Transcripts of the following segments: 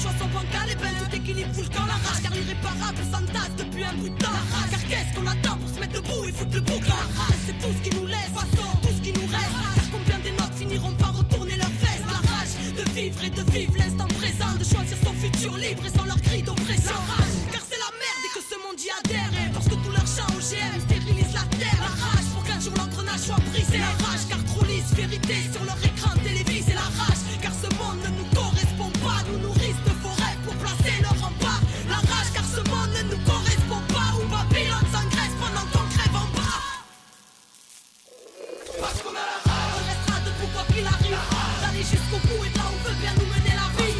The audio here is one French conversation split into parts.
choix sont bancales et ben tout équilibre fout le camp. La rage car l'irréparable s'entasse depuis un bout de temps. Car qu'est-ce qu'on attend pour se mettre debout et foutre le bouc. La rage c'est tout ce qui nous laisse, tout ce qui nous reste. Car combien des notes finiront par retourner leurs fesses. La rage de vivre et de vivre l'instant présent, de choisir son futur libre et sans leur cri d'oppression. Car c'est la merde et que ce monde y adhère. Et parce que tout leur chant OGM stérilise la terre. La rage pour qu'un jour l'engrenage soit brisé. La rage car trop lisse vérité sur leur écran télévisé. La rage car ce monde ne nous correspond pas. Nous nourrissent de faux rêves pour placer leur rempart. La rage car ce monde ne nous correspond pas. Où Babylone s'engraisse pendant qu'on crève en bas. Parce qu'on a la rage, on restera debout quoi qu'il arrive. D'aller jusqu'au bout et là où veut bien nous mener la vie.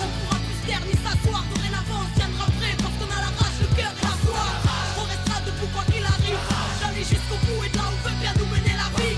On pourra plus se taire ni s'asseoir. Dorénavant on tiendra prêt parce qu'on a la rage, le cœur et la foi. On restera debout quoi qu'il arrive. D'aller jusqu'au bout et là où veut bien nous mener la vie.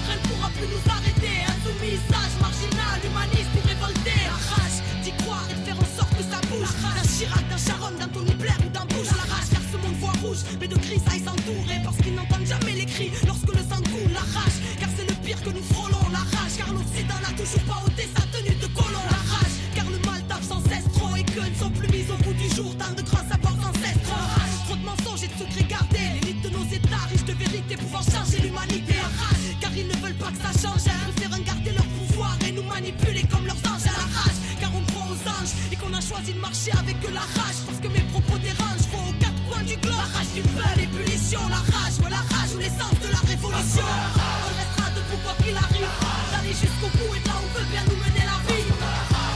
Rien ne pourra plus nous arrêter. Insoumis, sage, marginal, humaniste ou révolté. La rage d'y croire et de faire en sorte que ça bouge. D'un Chirac, d'un Sharon, d'un Tony Blair ou d'un Bush. La rage car ce monde voit rouge, mais de grisailles s'entourer. Parce qu'ils n'entendent jamais les cris lorsque le sang coule. La rage car c'est le pire que nous frôlons. La rage car l'Occident n'a toujours pas ôté sa tenue de colon. La rage car le mal tape sans cesse trop. Et que ne sont plus mis au bout du jour tant de grands savoirs ancestraux. Trop de mensonges et de secrets gardés. L'élite de nos états riches de vérité pouvant changer l'humanité. La rage car ils ne veulent pas que ça change. Ils préfèrent garder leur pouvoir et nous manipuler comme leurs anges. À la rage car on croit aux anges et qu'on a choisi de marcher avec la rage. Parce que mes propos dérangent, faut aux quatre coins du globe. La rage du peuple, l'ébullition, la rage, ouais, la rage ou l'essence de la révolution. On restera debout quoi qu'il arrive. D'aller jusqu'au bout et là où veut bien nous mener la vie.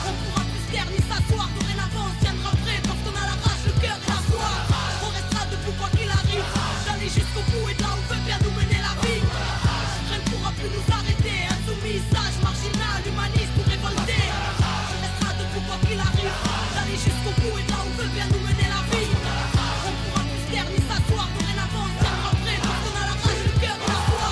On pourra plus se taire ni s'asseoir. Dorénavant on tiendra prêt parce qu'on a la rage, le cœur et la foi. On restera debout quoi qu'il arrive. D'aller jusqu'au bout et là où veut bien nous mener la vie. Rien ne pourra plus nous arrêter. Insoumis, sage, marginal, humaniste ou révolté. On restera debout quoi qu'il arrive. D'aller jusqu'au bout et là où veut bien nous mener la vie. On pourra plus se taire ni s'asseoir. Dorénavant on tiendra prêt parce qu'on a la rage, le cœur et la foi.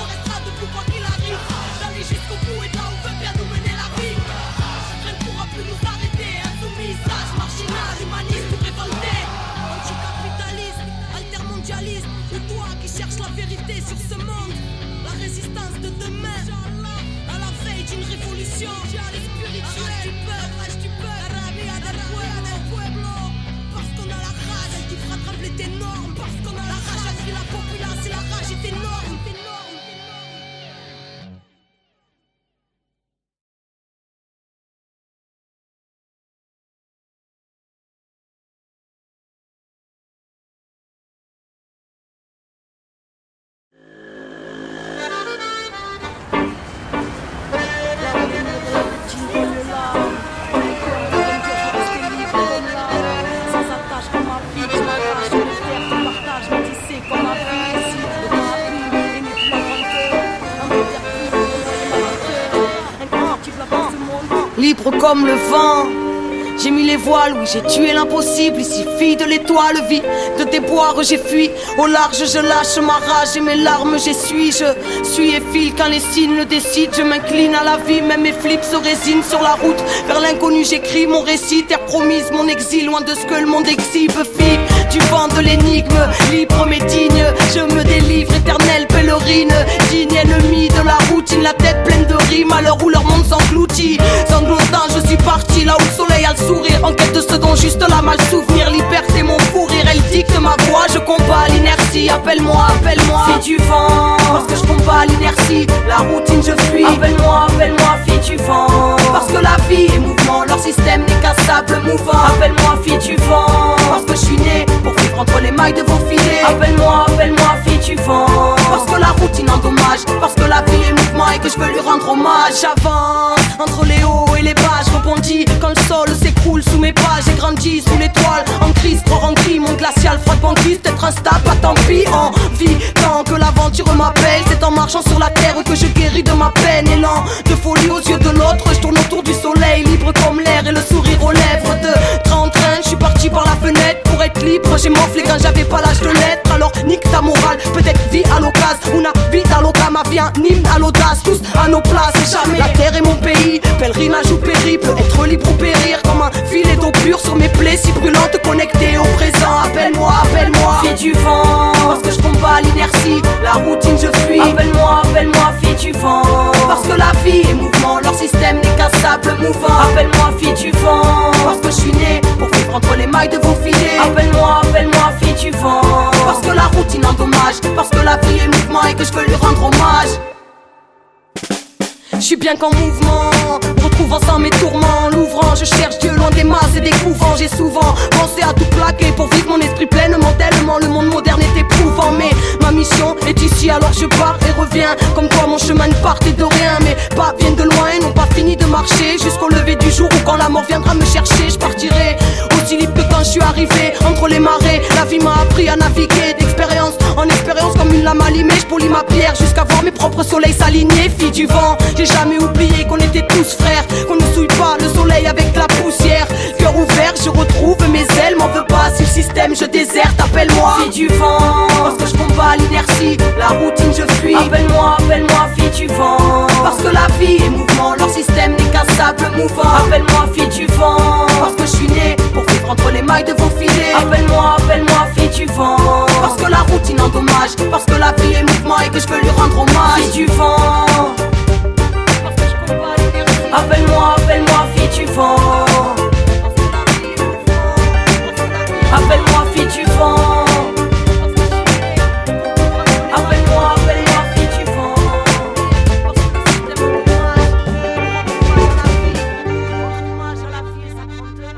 On restera debout quoi qu'il arrive. D'aller jusqu'au bout et là où veut bien nous mener la vie. Rien ne pourra plus nous arrêter. Insoumis, sage, marginal, humaniste ou révolté. Anticapitaliste, altermondialiste, ou toi qui cherches la vérité sur ce monde. La résistance de demain, à la veille d'une révolution spirituelle. Rage du peuple, del pueblo. Parce qu'on a la rage, elle qui fera trembler tes normes. Parce qu'on a la rage, elle crie la populace et la rage est énorme. Libre comme le vent, j'ai mis les voiles, oui j'ai tué l'impossible. Ici fille de l'étoile, vie de déboire, j'ai fui. Au large je lâche ma rage et mes larmes j'essuie. Je suis et file quand les signes le décident. Je m'incline à la vie, même mes flips se résignent. Sur la route vers l'inconnu j'écris mon récit. Terre promise, mon exil, loin de ce que le monde exhibe. Fille du vent de l'énigme, libre mais digne. Je me délivre, éternelle pèlerine. Digne ennemi de la routine, la tête pleine de rimes. À l'heure où leur monde s'engloutit, sanglotant je suis parti là où le soleil a le sourire. En quête de ce dont juste la mal souvenir. Liberté mon fou rire, elle dicte ma voix. Je combats l'inertie, appelle-moi, appelle-moi fille du vent. Parce que je combats l'inertie, la routine je fuis. Appelle-moi, appelle-moi fille du vent. Parce que la vie est mouvement, leur système n'est qu'un sable mouvant. Appelle-moi fille du vent. Parce que je suis né pour vivre entre les mailles de vos filets. Appelle-moi, appelle-moi fille du vent. Parce que la routine endommage, parce que la vie est mouvement et que je veux lui rendre hommage. J'avance entre les hauts et les bas, je rebondis quand le sol s'écroule sous mes pas. J'ai grandi sous l'étoile, en crise, croire en gris, monde glacial, froide banquise, peut-être instable, pas tant pis. En vie, tant que l'aventure m'appelle, c'est en marchant sur la terre que je guéris de ma peine. Élan de folie aux yeux de l'autre, je tourne autour du soleil, libre comme l'air et le sourire aux lèvres. De train en train, je suis parti par la fenêtre pour être libre. J'ai morflé quand j'avais pas l'âge de l'être. Alors nique ta morale, peut-être vie à l'occasion. Una vie à l'occasion, ma vie un hymne à l'audace. Tous à nos places, jamais la terre est mon pays. Pèlerinage ou périple, être libre ou périr. Comme un filet d'eau pure sur mes plaies si brûlantes, connectées au présent. Appelle-moi, appelle-moi fille du vent. Parce que je combats l'inertie, la routine je fuis. Appelle-moi, appelle-moi fille du vent. Parce que la vie est mouvement, leur système n'est qu'un sable incassable, mouvant. Appelle-moi fille du vent, parce que je suis né pour vivre entre les mailles de vos filets. Appelle-moi fille du vent, parce que la routine endommage, parce que la vie est mouvement et que je veux lui rendre hommage. Je suis bien qu'en mouvement, retrouvant sans mes tourments. L'ouvrant, je cherche Dieu loin des masses et des couvents. J'ai souvent pensé à tout plaquer pour vivre mon esprit pleinement. Tellement le monde moderne est éprouvant. Mais ma mission est ici, alors je pars et reviens. Comme quoi mon chemin ne partait de rien. Mes pas viennent de loin et n'ont pas fini de marcher jusqu'au lever du jour où quand la mort viendra me chercher, je partirai aussi libre que quand je suis arrivé. Entre les marées, la vie m'a appris à naviguer d'expérience en expérience comme une lame allumée. Je polis ma pierre jusqu'à voir mes propres soleils s'aligner. Fille du vent, j'ai jamais oublié qu'on était tous frères, qu'on ne souille pas le soleil avec la poussière. Cœur ouvert, je retrouve mes ailes, m'en veux pas si le système je déserte. Appelle-moi fille du vent, parce que je combats l'inertie, la routine je fuis. Appelle-moi fille du vent, parce que la vie est mouvement, leur système n'est qu'un sable mouvant. Appelle-moi fille du vent, parce que je suis né pour vivre entre les mailles de vos filets. Appelle-moi fille du vent, parce que la routine endommage, parce que la vie est mouvement et que je veux lui rendre hommage. Fille du vent, appelle-moi fille du vent, appelle-moi fille du vent, appelle-moi fille du vent. Hommage à la vie et sa grandeur.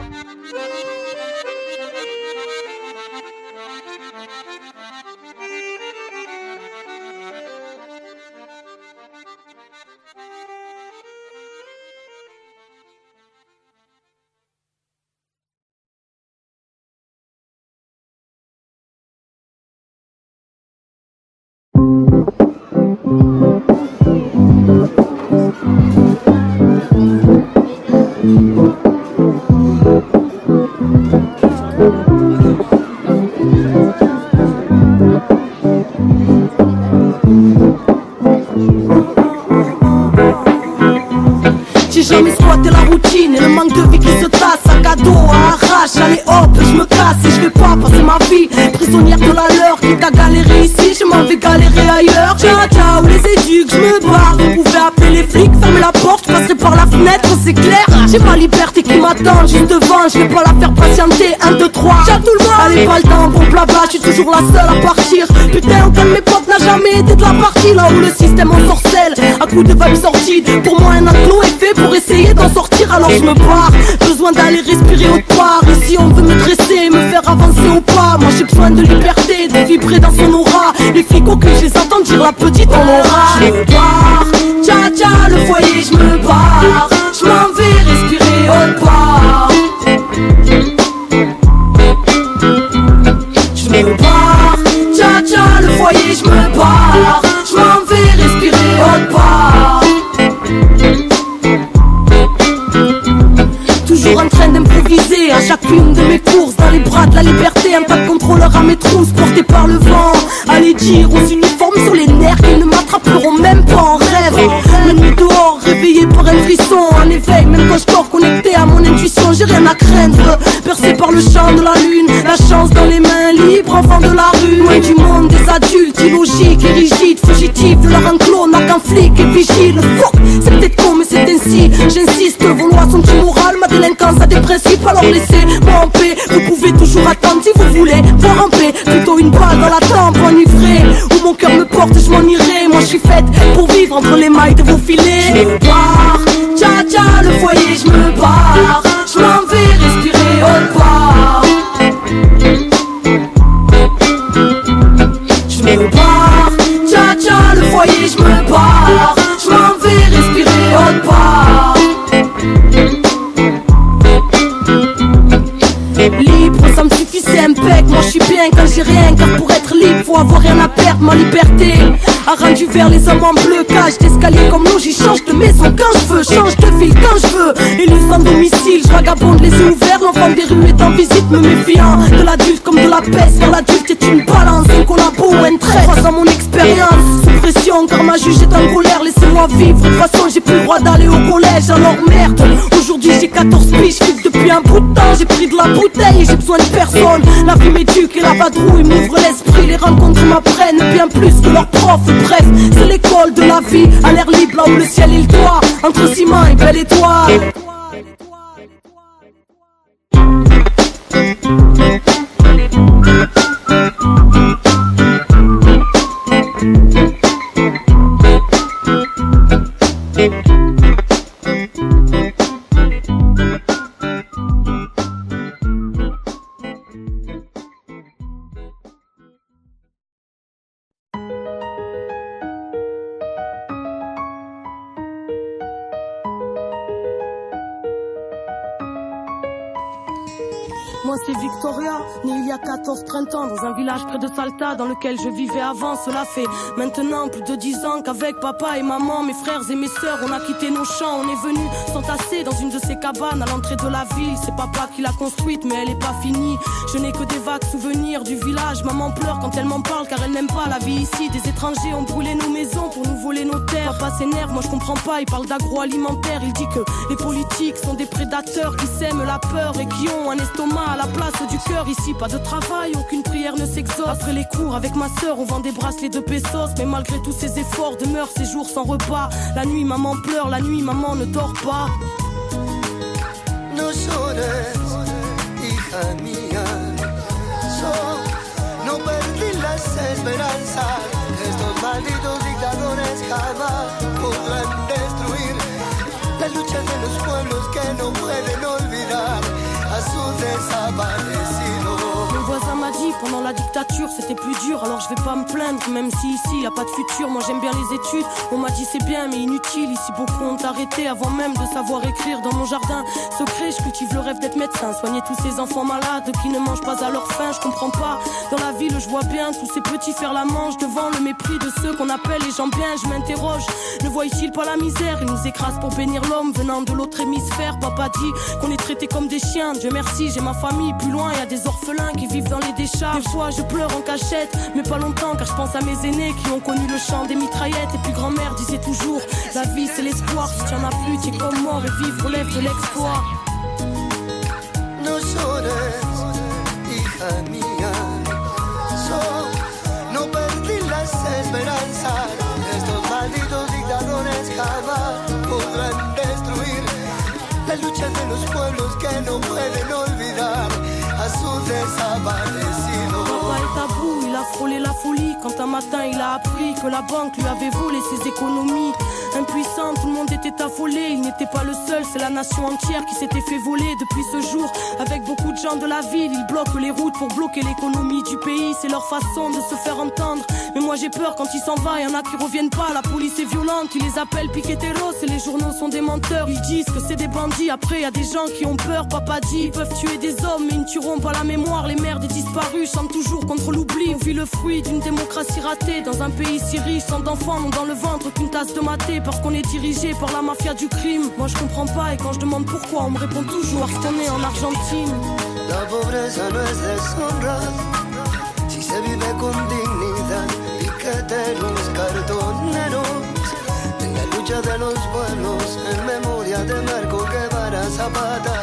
J'ai jamais squatté la routine et le manque de vie qui se tasse. Sac à dos à arrache, allez hop, je me casse et je vais pas passer ma vie prisonnière de la leur. Quitte à galérer ici, je m'en vais galérer ailleurs. Ciao, les éduques, je me barre. Vous pouvez appeler les flics, fermer la porte, je passerai par la fenêtre, c'est clair. J'ai ma liberté qui m'attend juste devant, je vais pas la faire patienter. 1, 2, 3, ciao tout le monde. Allez pas le temps, bon blabla, je suis toujours la seule à partir. Putain, aucun de mes potes n'a jamais été de la partie. Là où le système ensorcelle, à coups de vibes sorties. Pour moi un enclos est fait pour essayer d'en sortir, alors je me barre. Besoin d'aller respirer autre part. Ici on veut me dresser, me faire avancer au pas. Moi j'ai besoin de liberté, de vibrer dans son aura. Les flics au cul, je les entends dire la petite on aura. Je me barre, tcha le foyer, je me barre. Je m'en vais respirer autre part. Je me barre, tcha le foyer, je me barre. Je m'en vais respirer autre part. Toujours en train d'improviser à chacune de mes courses. Dans les bras de la liberté, un tas de contrôleurs à mes trousses, portés par le vent. Allez dire aux uniformes sur les nerfs qu'ils ne m'attraperont même pas en rêve. La nuit dehors, réveillé par un frisson, en éveil, même quand je dors connecté à mon intuition, j'ai rien à craindre. Percé par le champ de la lune, la chance dans les mains libres, enfant de la rue. Loin du monde des adultes, illogiques et rigides, fugitifs de leur enclos, n'a qu'un flic et vigile. Fuck, c'est peut-être con mais c'est ainsi, j'insiste, vos lois sont immorales, ma délinquance a des principes, alors laissez-moi en paix. Vous pouvez toujours attendre si vous voulez voir en paix, plutôt une balle dans la tempe enivrée. Où mon cœur me porte, je m'en irai. Moi je suis faite pour vivre entre les mailles de vos filets. Je me barre, tcha le foyer, je me barre. Je m'en vais respirer autre part. Je me barre, tcha le foyer, je me barre. Je m'en vais respirer autre part. Libre, ça me suffit, c'est impec. Moi je suis bien quand j'ai rien, car pour être libre faut avoir rien à perdre. Ma liberté a rendu vers les hommes en bleu. Cage d'escalier comme l'eau, j'y change de maison quand je veux, change de ville quand je veux. Élu sans domicile, je vagabonde les yeux ouverts. L'enfant des rues est en visite, me méfiant de l'adulte comme de la peste. Car l'adulte est une balance, un collabo ou un trait. Croisant mon expérience, sous pression, car ma juge est en colère. Laissez laissez-moi vivre. De toute façon j'ai plus le droit d'aller au collège, alors merde. Aujourd'hui j'ai 14 piges, je depuis un bout de temps. J'ai pris de la bouteille et j'ai besoin de personne. La vie m'éduque et la vadrouille m'ouvre l'esprit. Les rencontres m'apprennent bien plus que leurs profs. Bref, c'est l'école de la vie, à l'air libre là où le ciel est le toit. Entre ciment et belle étoile. Moi c'est Victoria, née il y a 14-30 ans dans un village près de Salta dans lequel je vivais avant. Cela fait maintenant plus de 10 ans qu'avec papa et maman, mes frères et mes sœurs, on a quitté nos champs. On est venus s'entasser dans une de ces cabanes à l'entrée de la ville. C'est papa qui l'a construite mais elle est pas finie. Je n'ai que des vagues souvenirs du village. Maman pleure quand elle m'en parle car elle n'aime pas la vie ici. Des étrangers ont brûlé nos maisons pour nous voler nos terres. Papa s'énerve, moi je comprends pas, il parle d'agroalimentaire. Il dit que les politiques sont des prédateurs qui sèment la peur et qui ont un estomac à la place du cœur. Ici pas de travail, aucune prière ne s'exauce. Après les cours avec ma sœur on vend des bracelets de pesos. Mais malgré tous ces efforts demeurent ces jours sans repas. La nuit maman pleure, la nuit maman ne dort pas. No llores, hija mía, no perdí las esperanzas. Estos malditos dictadores jamás podrán destruir la lucha de los pueblos que no pueden olvidar a su desaparecido. Mon voisin m'a dit pendant la dictature c'était plus dur, alors je vais pas me plaindre même si ici y a pas de futur. Moi j'aime bien les études, on m'a dit c'est bien mais inutile. Ici beaucoup ont arrêté avant même de savoir écrire. Dans mon jardin secret je cultive le rêve d'être médecin, soigner tous ces enfants malades qui ne mangent pas à leur faim. Je comprends pas, dans la ville je vois bien tous ces petits faire la manche devant le mépris de ceux qu'on appelle les gens bien. Je m'interroge, ne voient-ils pas la misère? Ils nous écrasent pour bénir l'homme venant de l'autre hémisphère. Papa dit qu'on est traités comme des chiens. Dieu merci j'ai ma famille, plus loin y a des orphelins qui vivent dans les décharges. Des fois je pleure en cachette, mais pas longtemps car je pense à mes aînés qui ont connu le chant des mitraillettes. Et puis grand-mère disait toujours, la vie c'est l'espoir, si tu en as plus tu es comme mort et vivre relève de l'exploit. No llores, hija mía, no perdí las esperanzas. Estos malditos dictadores jamás podrán destruir la lucha de los pueblos que no pueden olvidar a su desaparecido. Papa est à bout, il a frôlé la folie quand un matin il a appris que la banque lui avait volé ses économies. Impuissant, tout le monde était affolé, il n'était pas le seul, c'est la nation entière qui s'était fait voler. Depuis ce jour, avec beaucoup de gens de la ville, ils bloquent les routes pour bloquer l'économie du pays. C'est leur façon de se faire entendre, mais moi j'ai peur quand il s'en va, y en a qui reviennent pas. La police est violente, ils les appellent piqueteros et les journaux sont des menteurs. Ils disent que c'est des bandits, après y a des gens qui ont peur. Papa dit, ils peuvent tuer des hommes mais ils ne tueront pas la mémoire. Les mères des disparus chantent toujours contre l'oubli. On vit le fruit d'une démocratie ratée dans un pays si riche, sans d'enfants n'ont dans le ventre qu'une tasse de maté. Parce qu'on est dirigé par la mafia du crime. Moi je comprends pas et quand je demande pourquoi on me répond toujours qu'on est en Argentine. La pobreza no es deshonra si se vive con dignidad. Piqueteros, cartoneros, en la lucha de los pueblos, en memoria de Marco Guevara Zapata,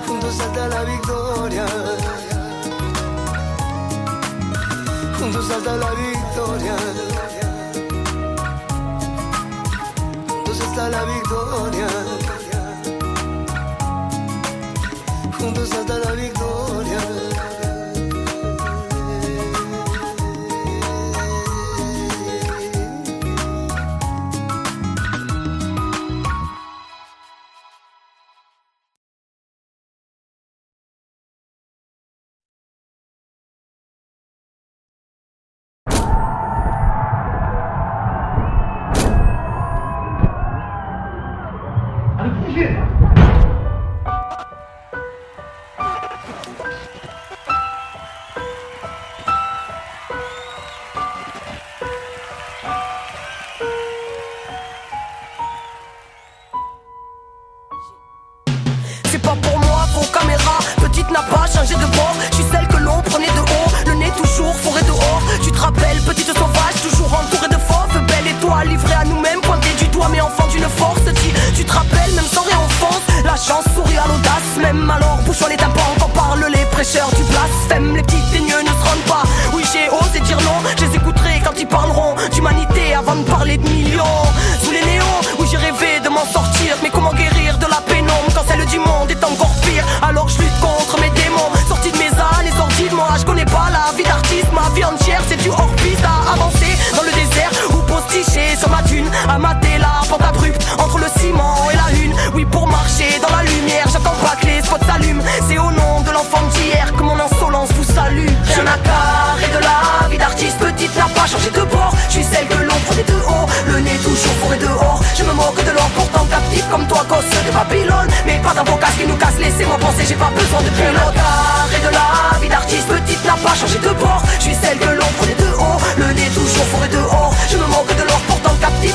juntos hasta la victoria. Juntos hasta la victoria. Juntos hasta la victoria. Juntos hasta la victoria. C'est pas pour moi, faux caméra, petite n'a pas changé de bord. Je suis celle que l'on prenait de haut, le nez toujours forêt dehors. Tu te rappelles, petite sauvage, toujours entourée de fauves. Belle étoile livrée à nous-mêmes, pointée du doigt mais en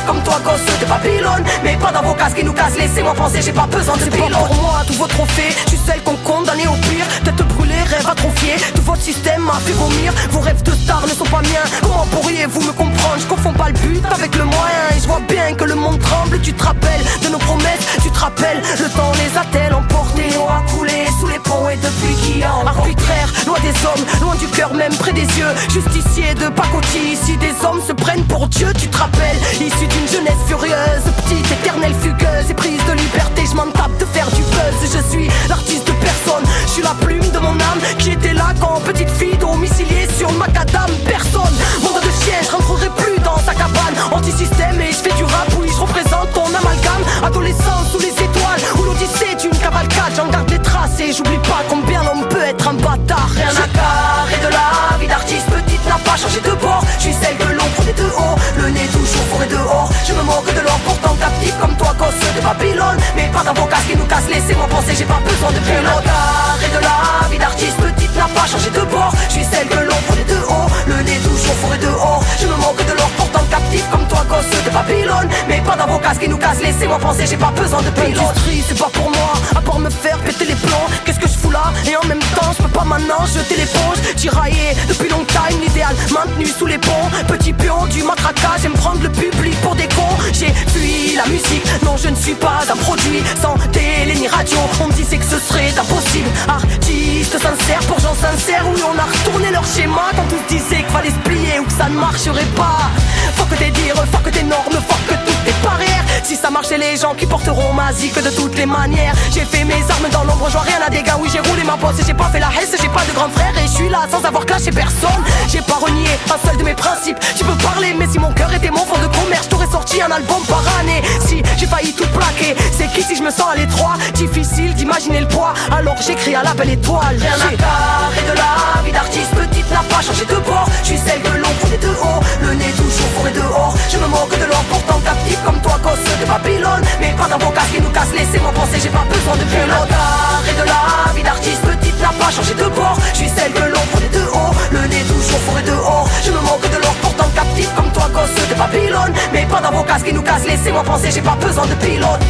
comme toi, gosse de Babylone. Mais pas dans vos casques qui nous cassent, laissez-moi penser, j'ai pas besoin de pilote. Pour moi, tous vos trophées, je suis celle qu'on condamnait au pire. Tête brûlée, rêve atrophié, tout votre système m'a fait vomir. Vos rêves de star ne sont pas miens, comment pourriez-vous me comprendre? Je confonds pas le but avec le moyen, et je vois bien que le monde tremble. Tu te rappelles de nos promesses, tu te rappelles, le temps les a-t-elle emportés? L'eau a coulé sous les ponts et depuis qui a arbitraire, loin des hommes, loin du cœur, même près des yeux. Justicier de pacotille, ici des hommes se prennent pour Dieu. Tu te rappelles, issu d'une jeunesse furieuse, petite, éternelle, fugueuse et prise de liberté, je m'en tape de faire du buzz. Je suis l'artiste de personne, je suis la plume de mon âme qui était là quand petite fille domiciliée sur le macadam. Personne, monde de chien, je rentrerai plus dans sa cabane. Anti-système et je fais du rap, oui je représente ton amalgame. Adolescence sous les étoiles, où l'odyssée est une cavalcade. J'en garde les traces et j'oublie pas combien l'homme peut être un bâtard. Rien à carrer de la vie d'artiste, petite n'a pas changé de bord. Je suis celle que l'on prenait de haut, le nez toujours fourré dehors. Je me moque de l'or pourtant captif comme toi, gosse de Babylone. Mais pas dans vos casques qui nous cassent, laissez-moi penser, j'ai pas besoin de pilote. Carré de la vie d'artiste, petite n'a pas changé de bord. Je suis celle que l'on prenait de haut, le nez toujours fourré dehors. Je me moque de l'or pourtant captif comme toi, gosse de Babylone. Mais pas dans vos casques qui nous cassent, laissez-moi penser, j'ai pas besoin de pilote. L'industrie c'est pas pour moi, à part me faire péter les plombs. Qu'est-ce que je fous là? Et en même temps je peux pas maintenant jeter l'éponge. Tiraillé depuis long time, l'idéal maintenu sous les ponts. Petit pion du matraquage, j'aime prendre le public pour des cons. J'ai fui la musique, non je ne suis pas un produit sans télé ni radio. On me disait que ce serait impossible. Artiste sincère pour gens sincères, oui on a retourné leur schéma quand tous disaient qu'il fallait se plier ou que ça ne marcherait pas. Faut que tes dires, faut que tes normes, faut que toutes tes barrières. Si ça marchait les gens qui porteront ma zik de toutes les manières. J'ai fait mes armes dans l'ombre, je vois rien à dégâts. Oui j'ai roulé ma bosse et j'ai pas fait la hesse. J'ai pas de grand frère et je suis là sans avoir clashé personne. J'ai pas renié un seul de mes principes. Tu peux parler mais si mon cœur était mon fond de commerce, j'aurais sorti un album par année. Si j'ai failli tout plaquer, c'est qu'ici je me sens à l'étroit. Difficile d'imaginer le poids, alors j'écris à la belle étoile. Rien à carrer de la vie d'artiste, petite n'a pas changé de bord. Je suis celle que l'on prenait de haut, le nez toujours fourré dehors. Je me moque de l'or pourtant captif comme toi, gosse de Babylone. Mais pas dans vos casques qui nous cassent, laissez-moi penser, j'ai pas besoin de pilote. Carré de la vie d'artiste, petite n'a pas changé de bord. Je suis celle que l'on prenait de haut, le nez toujours fourré dehors. Je me moque de l'or pourtant captif comme toi, gosse de Babylone. Mais pas dans vos casques qui nous cassent, laissez-moi penser, j'ai pas besoin de pilote.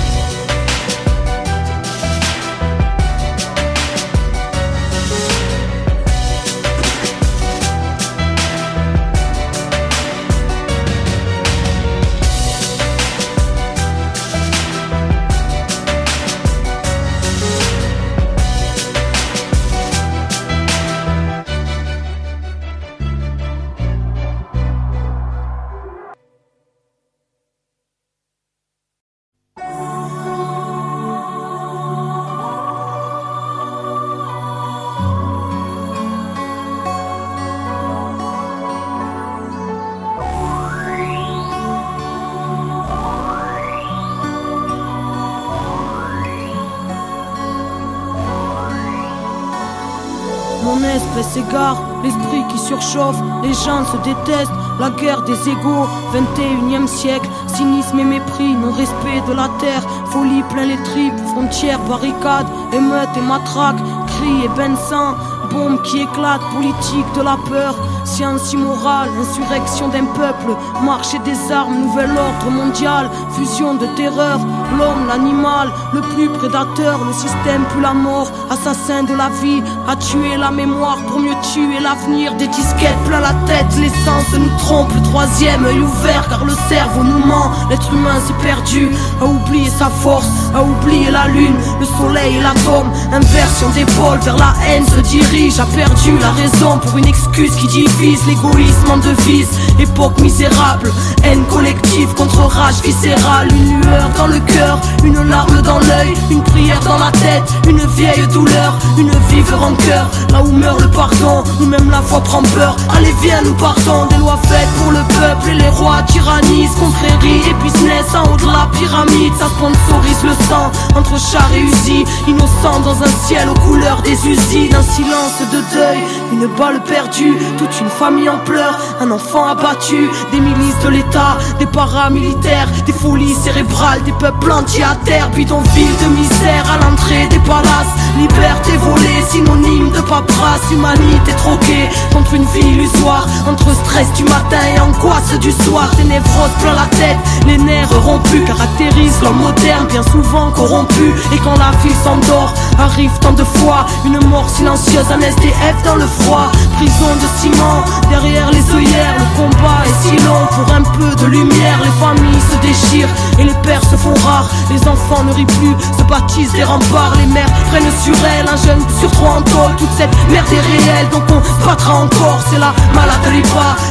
Mon esprit s'égare, l'esprit qui surchauffe, les gens se détestent, la guerre des égaux, 21e siècle, cynisme et mépris, non-respect de la terre, folie plein les tripes, frontières, barricades, émeutes et matraques, cris et bains de sang, bombes qui éclatent, politique de la peur, science immorale, insurrection d'un peuple, marché des armes, nouvel ordre mondial, fusion de terreur, l'homme, l'animal, le plus prédateur, le système plus la mort, assassin de la vie, a tué la mémoire pour mieux tuer l'avenir, des disquettes plein la tête, l'essence nous trompe, le troisième œil ouvert car le cerveau nous ment, l'être humain s'est perdu, a oublié sa force, a oublié la lune, le soleil et l'atome, inversion d'épaule vers la haine se dirige, a perdu la raison pour une excuse qui divise, l'égoïsme en devise, époque misérable, haine collective contre rage viscérale, une lueur dans le cœur, une larme dans l'œil, une prière dans la tête, une vieille douleur, une vive rancœur, là où meurt le pardon, où même la foi prend peur, allez viens nous partons, des lois faites pour le peuple et les rois tyrannisent, confrérie et business en haut de la pyramide, ça sponsorise le sang, entre chars et usines, innocents dans un ciel aux couleurs des usines, un silence de deuil, une balle perdue, toute une famille en pleurs, un enfant abattu, des milices de l'État, des paramilitaires, des folies cérébrales, des peuples entiers à terre, bidonville de misère à l'entrée des palaces, liberté volée, synonyme de paperasse, humanité troquée contre une vie illusoire, entre stress du matin et angoisse du soir, des névroses plein la tête, Les nerfs rompus caractérisent l'homme moderne, bien souvent corrompu. Et quand la vie s'endort, arrive tant de fois une mort silencieuse, un SDF dans le froid. Prison de ciment, derrière les œillères, le combat est si long. Pour un peu de lumière, les familles se déchirent et les pères se font rares. Les enfants ne rient plus, se baptisent des remparts. Les mères prennent sur elles, un jeune sur trois en tôle. Toute cette merde est réelle, donc on battra encore. C'est la maladie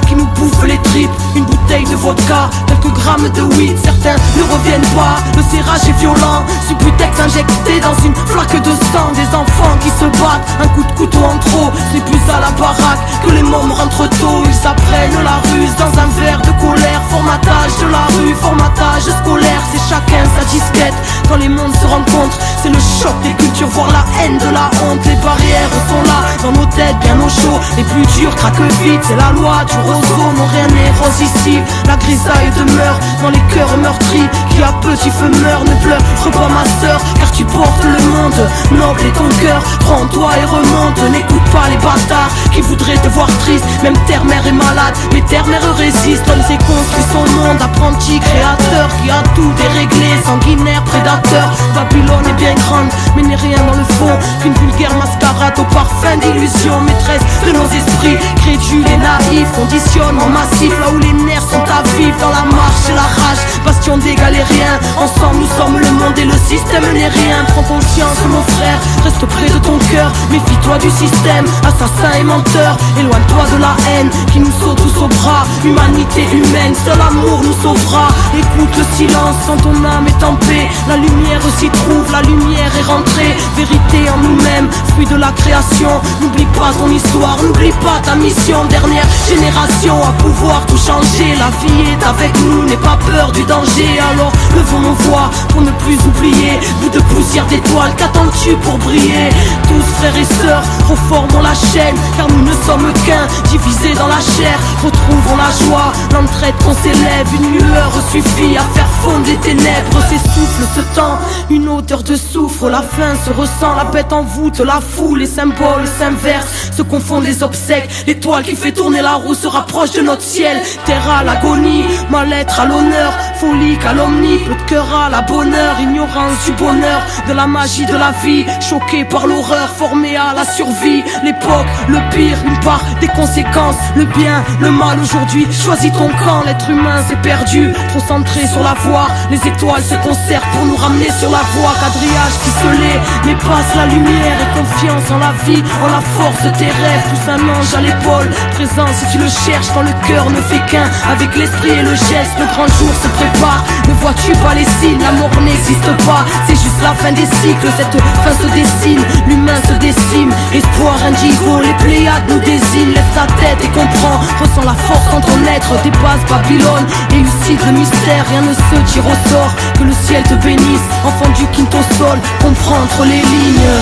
qui nous bouffe les tripes. Une bouteille de vodka, quelques grammes de weed. Certains ne reviennent pas, le serrage est violent. Subutex injecté dans une flaque de sang. Des enfants qui se battent, un coup de couteau en trop. C'est plus à la baraque que les mômes rentrent tôt. Ils apprennent la ruse dans un verre de colère. Formatage de la rue, formatage scolaire. C'est chacun sa disquette quand les mondes se rencontrent. C'est le choc des cultures, voire la haine de la honte. Les barrières sont là, dans nos têtes, bien au chaud. Les plus durs craquent vite, c'est la loi du roseau. Non, rien n'est rose ici, la grisaille demeure dans les cœurs meurtris. Qui à petit feu meurt, ne pleure pas ma sœur, car tu portes le monde. Noble est ton cœur, crois en toi et remonte. N'écoute pas les bâtards qui voudraient te voir triste. Même terre-mère est malade, mais terre-mère résiste. Homme et construit son monde, apprenti créateur qui a tout déréglé, sanguinaire, prédateur. Babylone est bien grande, mais n'est rien dans le fond qu'une vulgaire mascarade au parfum d'illusion. Maîtresse de nos esprits, crédules et naïfs. Conditionnement massif, là où les nerfs sont à vivre. Dans la marche et la rage, bastion des galériens. Ensemble nous sommes le monde et le système n'est rien. Prends conscience mon frère, reste près de ton cœur. Méfie-toi du système, assassin et menteur. Éloigne-toi de la haine qui nous saute tous au bras. Humanité humaine, seul amour nous sauvera. Écoute le silence quand ton âme est en paix. La lumière s'y trouve, la lumière est rentrée. Vérité en nous-mêmes, fruit de la création. N'oublie pas ton histoire, n'oublie pas ta mission. Dernière génération à pouvoir tout changer. La vie est avec nous, n'aie pas peur du danger. Alors levons nos voix pour ne plus oublier. Bout de poussière d'étoiles, qu'attends-tu pour briller? Tous frères et sœurs, reformons la chaîne. Car nous ne sommes qu'un, divisés dans la chair. Retrouvons la joie, l'entraide qu'on s'élève. Une lueur suffit à faire fondre les ténèbres. Ces souffles se tend, une odeur de soufre. La faim se ressent, la bête en voûte. La foule, les symboles s'inversent, se confondent les obsèques. L'étoile qui fait tourner la roue se rapproche de notre ciel. Terre à l'agonie, mal-être à l'honneur. Folie, calomnie, peu de cœur à la bonheur. Ignorance du bonheur, de la magie de la vie. Choqué par l'horreur, formé à la survie. L'époque, le pire, une part des conséquences. Le bien, le mal aujourd'hui, choisis ton camp. L'être humain s'est perdu, trop centré sur la voie. Les étoiles se concertent pour nous ramener sur la voie. Quadrillage ficelé, mais passe la lumière. Et confiance en la vie, en la force de tes rêves. Pousse un ange à l'épaule, présent si tu le cherches. Quand le cœur ne fait qu'un, avec l'esprit et le geste. Le grand jour se prépare, ne vois-tu pas les signes? La mort n'existe pas, c'est juste la fin des cycles. Cette fin se dessine, l'humain se décime. Espoir indigo, les Pléiades nous désignent. Lève ta tête et comprends, ressens la force en ton être. Dépasse Babylone, élucide le mystère. Rien ne se tire au sort, que le ciel te bénisse. Enfant du quinto sol, comprends entre les lignes.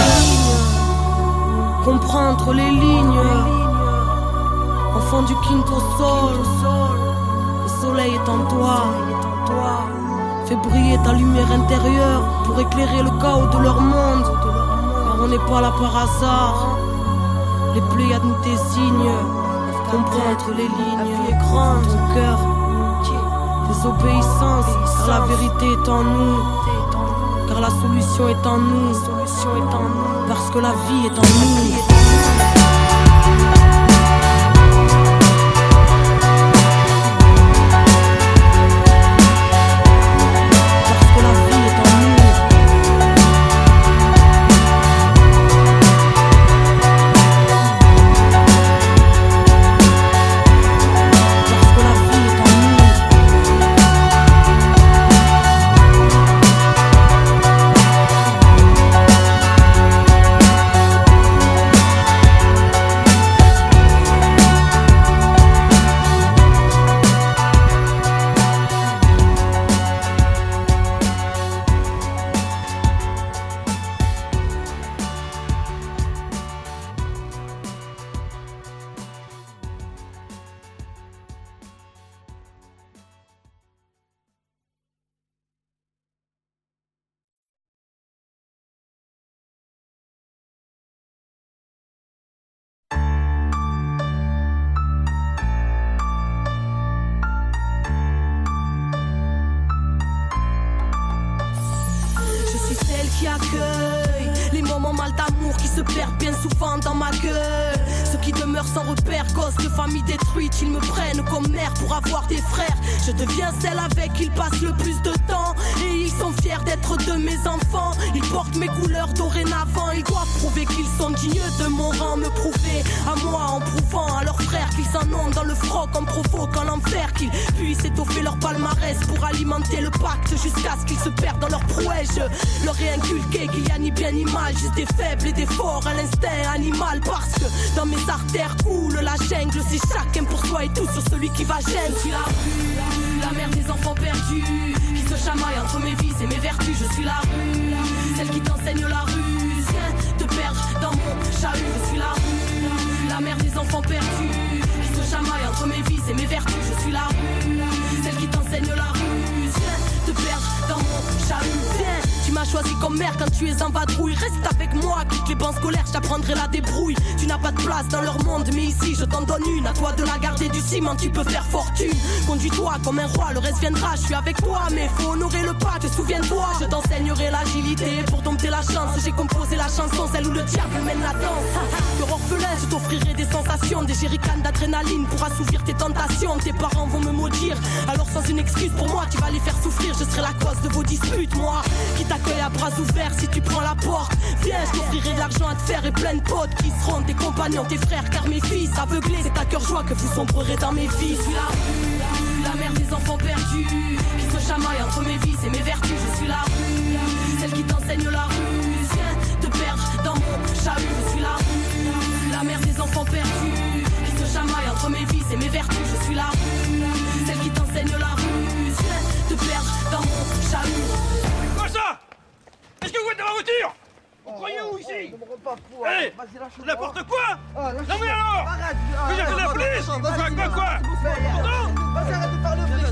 Comprends entre les lignes. Enfant du quinto sol, le soleil est en toi. Fais briller ta lumière intérieure pour éclairer le chaos de leur monde. Car on n'est pas là par hasard. Les Pléiades nous désignent. Comprends entre les lignes. La vie est grande, ton cœur. Désobéissance, car la vérité est en nous. Car la solution est en nous. Parce que la vie est en nous. qui accueille les moments mal d'amour qui se perdent bien souvent dans ma gueule. Ceux qui demeurent sans repère, gosses de famille détruite, ils me prennent comme mère pour avoir des frères. Je deviens celle avec qui ils passent le plus de temps, et ils sont fiers d'être de mes enfants. Ils portent mes couleurs dorénavant, ils doivent prouver qu'ils sont dignes de mon rang. Me prouver à moi en prouvant à leurs frères qu'ils en ont dans le froc, en provoquant l'enfer, qu'ils puissent étoffer leur palmarès pour alimenter le pacte jusqu'à ce qu'ils se perdent dans leur prouesse. Je leur ai inculqué qu'il y a ni bien ni mal, juste des faibles et des forts à l'instinct animal, parce que dans mes artères coule la jungle. C'est chacun pour soi et tout sur celui qui va gêner. Je suis la rue, la mère des enfants perdus, qui se chamaille entre mes vices et mes vertus. Je suis la rue, celle qui t'enseigne la ruse, te perdre dans mon chahut. Je suis la rue, la mère des enfants perdus, qui se chamaille entre mes vices et mes vertus. Je suis la rue, celle qui t'enseigne la ruse, te perdre dans mon chahut. Tu m'as choisi comme mère quand tu es en vadrouille. Reste avec moi, quitte les bancs scolaires, je t'apprendrai la débrouille. Tu n'as pas de place dans leur monde, mais ici je t'en donne une. À toi de la garder du ciment, tu peux faire fortune. Conduis-toi comme un roi, le reste viendra. Je suis avec toi, mais faut honorer le pas. Te souviens-toi, je t'enseignerai l'agilité. Pour dompter la chance, j'ai composé la chanson, celle où le diable mène la danse. Cœur orphelin, je t'offrirai des sensations, des jerrycans d'adrénaline pour assouvir tes tentations. Tes parents vont me maudire, alors sans une excuse pour moi, tu vas les faire souffrir. Je serai la cause de vos disputes, moi qui t'accueille à bras ouverts si tu prends la porte. Viens, je t'offrirai de l'argent à te faire et plein de potes qui seront tes compagnons, tes frères, car mes fils aveuglés, c'est à cœur joie que vous sombrerez dans mes vies. Je suis la rue, la mère des enfants perdus, qui se chamaille entre mes vices et mes vertus. Je suis la rue, celle qui t'enseigne la ruse, viens te perdre dans mon chahut. Je suis la rue, la mère des enfants perdus, qui se chamaille entre mes vices et mes vertus. Je suis la rue, celle qui t'enseigne la ruse, viens te perdre dans mon chahut. Quoi ça? Est-ce que vous êtes dans ma voiture? Vous croyez où ici? Allez, n'importe quoi. Non mais alors, vous êtes de la police? Quoi? Vas-y, arrête de parler au flic.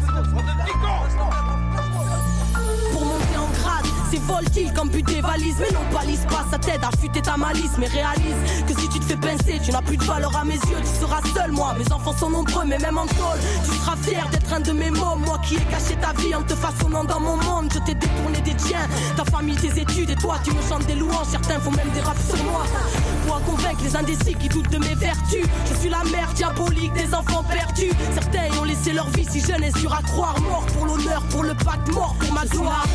Pour monter en grade, c'est voltile comme but des valises. Mais non, balise pas, ça t'aide à fuiter ta malice. Mais réalise que si tu te fais pincer, tu n'as plus de valeur à mes yeux. Tu seras seul, moi, mes enfants sont nombreux, mais même en tôle, tu seras fier d'être un de mes mômes. Moi qui ai caché ta vie en te façonnant dans mon monde. Je t'ai détourné des tiens, ta famille, tes études. Et toi, tu me chantes des louanges, certains font même des raps sur moi. Pour convaincre les indécis qui doutent de mes vertus. Je suis la mère diabolique des enfants perdus. Certains ont laissé leur vie si jeune et sur à croire. Mort pour l'honneur, pour le pacte, mort pour ma gloire.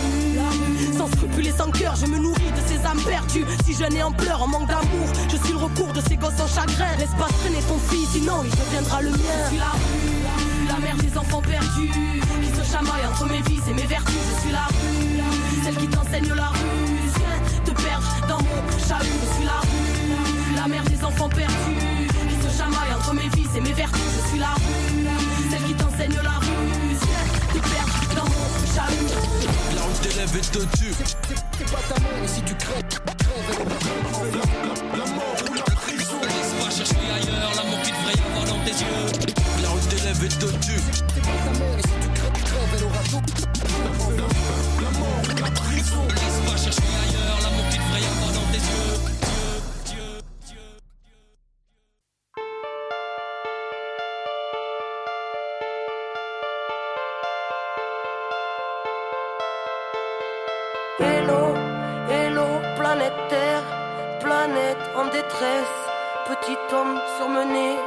Sans scrupules et sans cœur, je me nourris de ces âmes perdues. Si jeune et en pleurs, en manque d'amour, je suis le recours de ces gosses en chagrin. Laisse pas traîner ton fils, sinon il deviendra le mien. Je suis la rue, la mère des enfants perdus, qui se chamaille entre mes vices et mes vertus. Je suis la rue, celle qui t'enseigne la ruse, viens te perdre dans mon chahut. Je suis la rue, la mère des enfants perdus, qui se chamaille entre mes vices et mes vertus. Je suis la rue, celle qui t'enseigne la ruse, viens te perdre dans mon chahut. La route t'élève et te tue. C'est pas ta mort, et si tu crèves, La mort ou la prison. Laisse pas chercher ailleurs l'amour qu'il devrait y avoir dans tes yeux. La route t'élève et te tue. c'est pas ta mère, et si tu crèves, elle aura tout. La mort ou la prison. Laisse pas chercher ailleurs l'amour qu'il devrait y avoir dans tes yeux. Hello, hello, planète Terre, planète en détresse. Petit homme surmené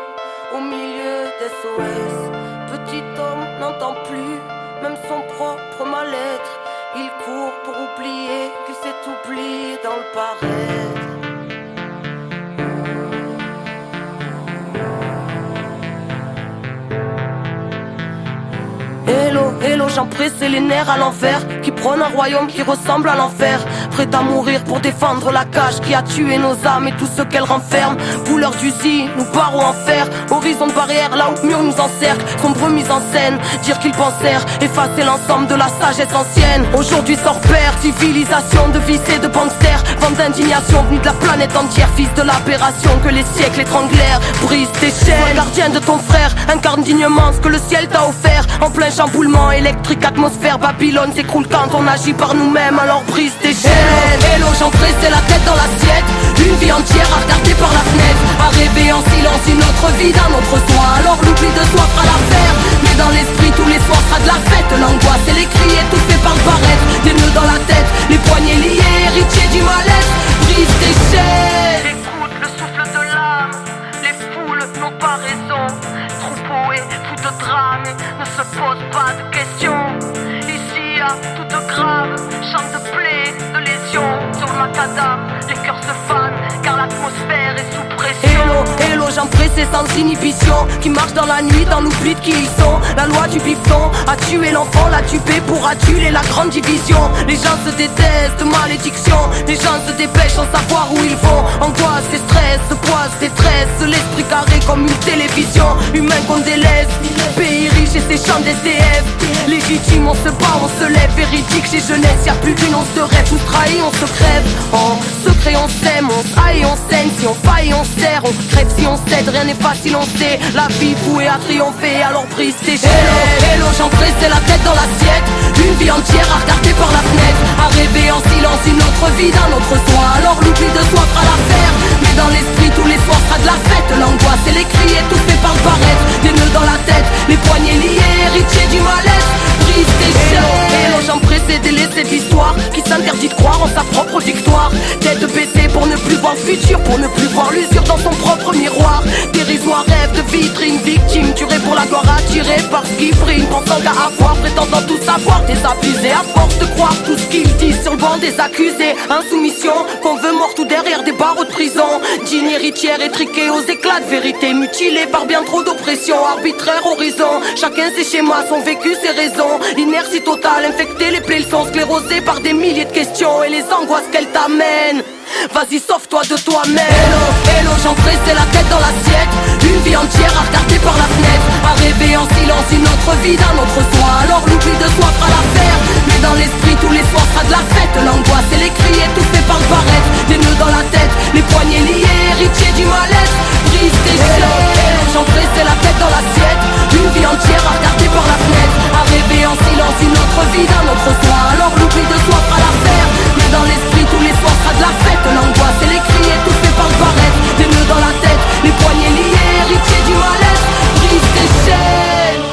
au milieu d'SOS. Petit homme n'entend plus même son propre mal-être. Il court pour oublier qu'il s'est oublié dans le paraître. Hello, hello, j'en pressais les nerfs à l'envers, qui prône un royaume qui ressemble à l'enfer. Prêt à mourir pour défendre la cage qui a tué nos âmes et tout ce qu'elle renferme. Couleur d'usine, nous barreaux en fer, horizon de barrière là où le mur nous encercle. Sombre mise en scène, dire qu'ils pensèrent effacer l'ensemble de la sagesse ancienne. Aujourd'hui sans repère, civilisation de vices et de gangsters. Vent d'indignation venue de la planète entière, fils de l'aberration que les siècles étranglèrent. Brise tes chaînes, gardien de ton frère, incarne dignement ce que le ciel t'a offert. En plein chamboulement électrique, atmosphère, Babylone s'écroule quand on agit par nous-mêmes, alors brise tes chaînes. Hello, j'en pressais la tête dans l'assiette, une vie entière à regarder par la fenêtre, à rêver en silence une autre vie d'un autre soi, alors l'oubli de soi fera l'affaire. Mais dans l'esprit tous les soirs sera de la fête, l'angoisse et les cris étouffés par le paraître, des nœuds dans la tête, les poignets liés, héritiers dégâts, toute grave, chante de plaies, de lésions sur le macadam. Les cœurs se fanent car l'atmosphère est sous pression. Hello, gens pressés sans inhibition, qui marchent dans la nuit dans l'oubli de qui ils sont. La loi du bifton a tué l'enfant, l'a tué pour aduler la grande division. Les gens se détestent, malédiction. Les gens se dépêchent sans savoir où ils vont. Angoisse et stress, poisse, détresse. L'esprit carré comme une télévision. Humain qu'on délaisse, pays riche et ses champs d'SDF. Légitime, on se bat, on se lève. Véridique chez jeunesse, y'a plus d'une once de rêve. Nous trahit, on se crève. En secret on s'aime, on s'aille, on saigne. Si on faille, on serre, on crève si on cède. Rien n'est facile, on sait. La vie vouée à triompher, alors brise tes chaînes. Hello, j'en pressais la tête dans l'assiette. Une vie entière à regarder par la fenêtre, à rêver en silence une autre vie d'un autre soi. Alors l'oubli de soi fera l'affaire, mais dans l'esprit tous les soirs sera de la fête. L'angoisse et les cris étouffés par le barrette, des nœuds dans la tête, les poignets liés, héritiers du mal-être. Brise tes chaînes. Hello, j'en pressais délaissé de l'histoire qui s'interdit de croire en sa propre victoire. Tête baissée pour ne plus voir le futur, pour ne plus voir l'usure dans son propre miroir. Dérisoire rêve de vitrine, victime tuée pour la gloire, attirée par ce qui brille, pensant qu'à avoir, prétendant tout savoir, désabusé à force de croire tout ce qu'ils disent sur le banc des accusés. Insoumission, qu'on veut mort ou derrière des barreaux de prison. Digne héritière étriquée aux éclats de vérité, mutilée par bien trop d'oppression, arbitraire horizon. Chacun ses schémas, son vécu, ses raisons. Inertie totale, infectée, les plaies sont sclérosées par des milliers de questions et les angoisses qu'elles t'amènent. Vas-y, sauve-toi de toi-même. Hello, j'en pressais la tête dans l'assiette. Une vie entière à regarder par la fenêtre, à rêver en silence une autre vie d'un autre soi. Alors l'oubli de soi fera l'affaire, mais dans l'esprit tous les soirs sera de la fête. L'angoisse et les cris étouffés par le barrette, des nœuds dans la tête, les poignets liés, héritiers du mal-être. Brise tes chaînes. Hello, j'en pressais la tête dans l'assiette. Une vie entière à regarder par la fenêtre, à rêver en silence une autre vie d'un autre soi. Alors l'oubli de soi fera l'affaire, mais dans l'esprit tous les soirs sera de la fête. L'angoisse et les cris étouffés par le barrette, des nœuds dans la tête, les poignets liés, héritiers du mal-être. Brise tes chaînes.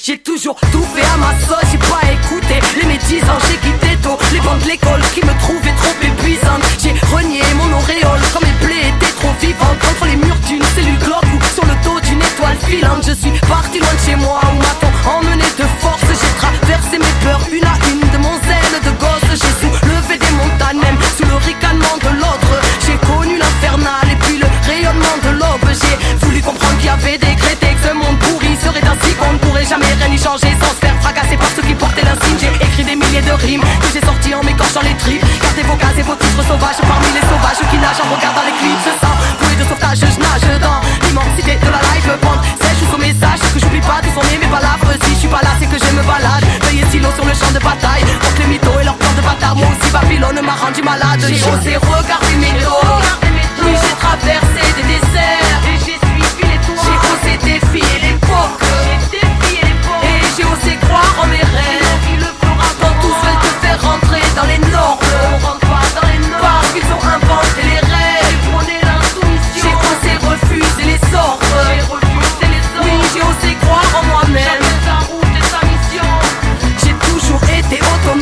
J'ai toujours tout fait à ma sauce, j'ai pas écouté les médisants, j'ai quitté tôt les bancs de l'école qui me trouvaient trop épuisantes. J'ai renié mon auréole quand mes plaies étaient trop vivantes, contre les murs d'une cellule glauque ou sur le dos d'une étoile filante. Je suis parti loin de chez moi où m'a-t-on emmené de force. J'ai traversé mes peurs une à une de mon zèle de gosse. J'ai soulevé des montagnes même sous le ricanement de l'autre. J'ai connu l'infernal et puis le rayonnement de l'aube. J'ai voulu comprendre qu'il y avait décrété que ce monde pourri serait ainsi qu'on ne pourrait jamais rien y changer sans se faire fracasser par ceux qui portaient l'insigne. J'ai écrit des milliers de rimes que j'ai sorties en m'écorchant les tripes. Gardez vos cases et vos titres sauvages parmi les sauvages qui nagent en regardant les clips. Ce sang, bouée de sauvetage, je nage dans l'immensité de la life. Bande sèche sous message, que j'oublie pas d'où sont nés mes balafres. Si je suis pas là, c'est que je me balade. Veillez silos sur le champ de bataille contre les mythos et leurs plans de bâtard. Moi aussi Babylone m'a rendu malade. J'ai osé regarder mes dos. Oui, j'ai traversé des déserts et j'ai suivi les toits. J'ai osé défier l'époque. Et j'ai osé croire en mes rêves. Quand tous veulent te faire rentrer dans les normes, parce qu'ils ont inventé les rêves. J'ai osé refuser les ordres. Oui, j'ai osé croire en moi-même. J'ai toujours été autonome.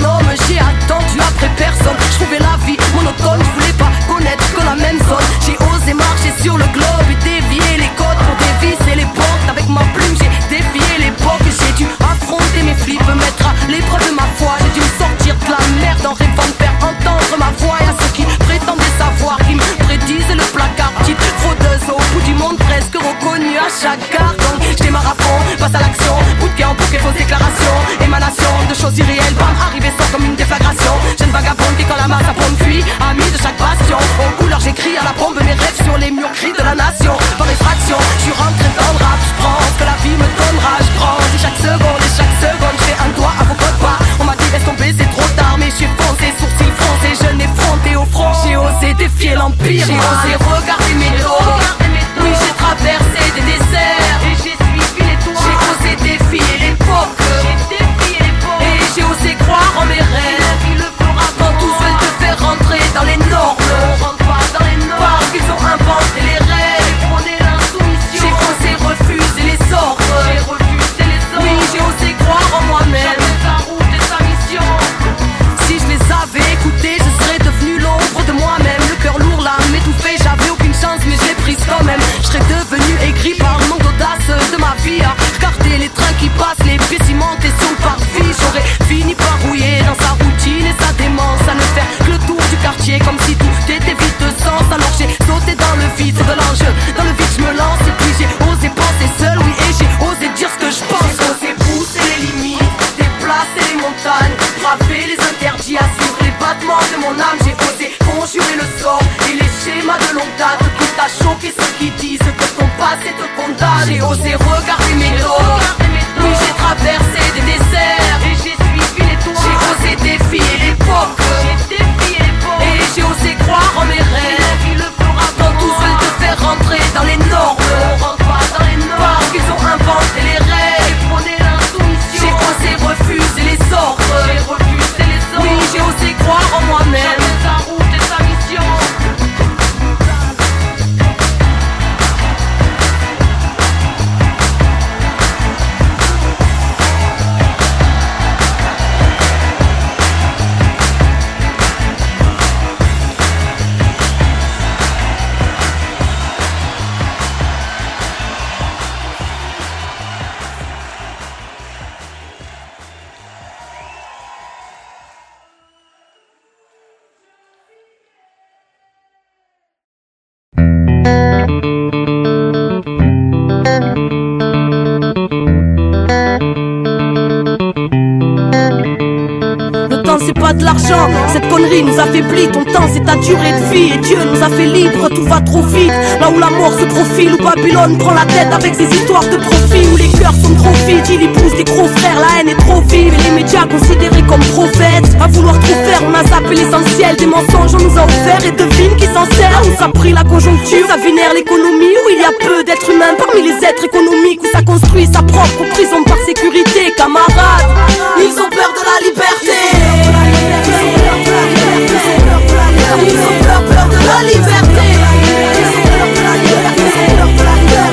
temps, c'est pas de l'argent. Cette connerie nous affaiblit, ton temps c'est ta durée de vie. Et Dieu nous a fait libre, tout va trop vite. Là où la mort se profile, où Babylone prend la tête avec ses histoires de profit. Où les cœurs sont trop vides, il y pousse des gros frères, la haine est trop vive. Et les médias considérés comme prophètes, à vouloir trop faire, on a zappé l'essentiel. Des mensonges on nous a offert et devine qui s'en sert. On nous a pris la conjoncture, ça vénère l'économie. Où il y a peu d'êtres humains parmi les êtres économiques. Où ça construit sa propre prison par sécurité. Camarades, ils ont peur de la liberté. Ils ont peur de la liberté.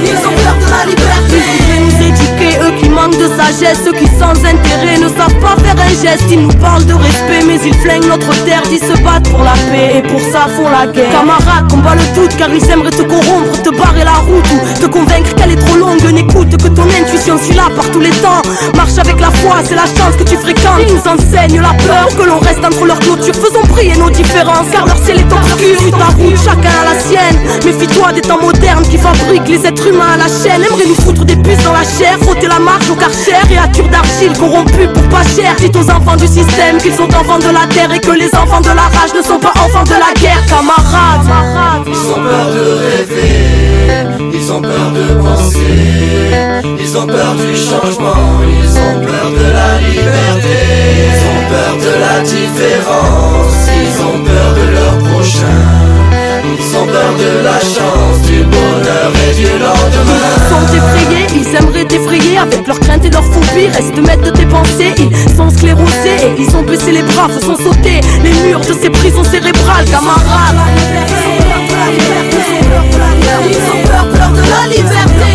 Ils ont peur de la liberté. Ils voudraient nous éduquer, eux qui manquent de sagesse. Ceux qui sans intérêt ne savent pas faire un geste. Ils nous parlent de respect mais ils flinguent notre terre. Ils se battent pour la paix et pour ça font la guerre. Camarades, combat le doute car ils aimeraient te corrompre, te barrer la route ou te convaincre qu'elle est trop longue. N'écoute que ton intuition, suis là par tous les temps. Marche avec la foi, c'est la chance que tu fréquentes. Ils nous enseignent la peur, que l'on reste entre leurs clôtures. Faisons briller nos différences car leur ciel est obscur. Suis ta route, chacun a la sienne. Méfie-toi des temps modernes qui fabriquent les êtres humains à la chaîne. Aimerait nous foutre des puces dans la chair, frotter la marche au karcher. Créatures d'argile corrompues pour pas cher. Dites aux enfants du système qu'ils sont enfants de la terre et que les enfants de la rage ne sont pas enfants de la guerre. Camarades, ils ont peur de rêver, ils ont peur de penser, ils ont peur du changement, ils ont peur de la liberté, ils ont peur de la différence, ils ont peur de leur prochain, ils ont peur de la chance, du bonheur et du lendemain. Ils sont effrayés, ils aimeraient t'effrayer avec leurs craintes et leurs phobies. Reste maître de tes pensées, ils sont sclérosés et ils ont baissé les bras, faisant sauter les murs de ces prisons cérébrales. Camarades, ils ont peur de la liberté.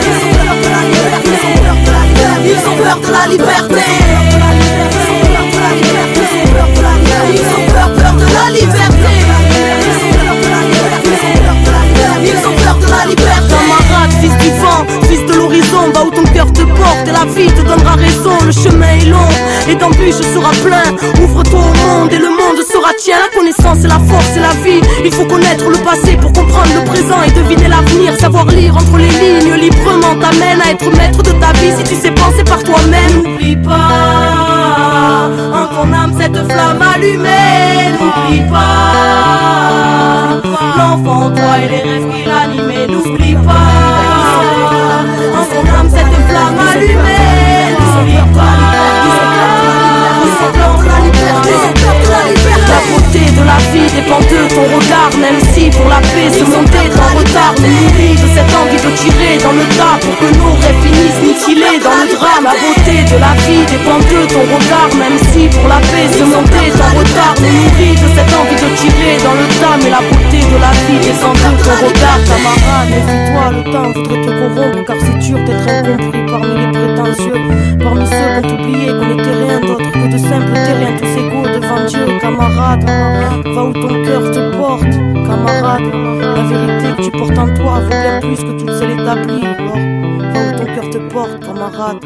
Ils ont peur de la liberté. Ils ont peur de la liberté. Ils ont peur de la liberté. Camarade, fils du vent, fils de l'horizon, va où ton cœur te porte et la vie te donnera raison. Le chemin est long et d'embûches sera plein. Ouvre-toi au monde et le monde sera tien. La connaissance et la force et la vie. Il faut connaître le passé pour comprendre le présent et deviner l'avenir. Savoir lire entre les lignes librement t'amène à être maître de ta vie. Si tu sais penser par toi-même, n'oublie pas en ton âme cette flamme allumée. N'oublie pas l'enfant en toi et les rêves qui l'animaient. N'oublie pas en ton âme cette flamme allumée. N'oublie la beauté de la vie dépend de ton regard. Même si pour la paix ce monde est en retard, ne nourris de cette envie de tirer dans le tas pour que nos rêves finissent mutilés dans le drame. La beauté de la vie dépend de ton regard. Même si pour la paix ce monde est en retard, ne nourris de cette envie de tirer dans le tas. Mais la beauté de la vie dépend de ton regard. Camarade, méfie-toi, le temps voudrait te corrompre car c'est dur d'être incompris parmi les prétentieux, parmi ceux qui ont oublié qu'on n'était rien d'autre que de simples terriens tous égaux devant Dieu. Camarade, va où ton cœur te porte. Camarade, la vérité que tu portes en toi vaut bien plus que toutes celles établies. Alors, va où ton cœur te porte, camarade.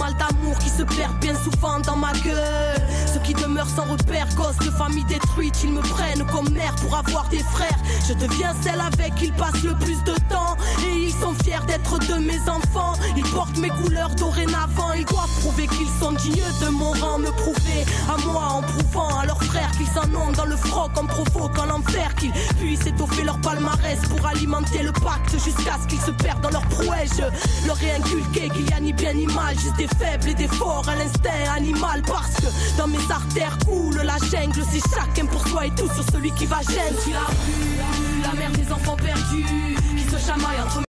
mal d'amour qui se perd bien souvent dans ma gueule. Ceux qui demeurent sans repère, gosses de famille détruite, ils me prennent comme mère pour avoir des frères. Je deviens celle avec qui ils passent le plus de temps, et ils sont fiers d'être de mes enfants. Ils portent mes couleurs dorénavant, ils doivent prouver qu'ils sont dignes de mon rang. Me prouver à moi en prouvant à leurs frères qu'ils en ont dans le froc, en provoquant l'enfer, qu'ils puissent étoffer leur palmarès pour alimenter le pacte jusqu'à ce qu'ils se perdent dans leur prouesse. Je leur ai inculqué qu'il y a ni bien ni mal, juste des faibles et des forts à l'instinct animal, parce que dans mes artères coule la jungle. C'est chacun pour soi et tout sur celui qui va gêner. Je suis la rue, la mère des enfants perdus qui se chamaillent entre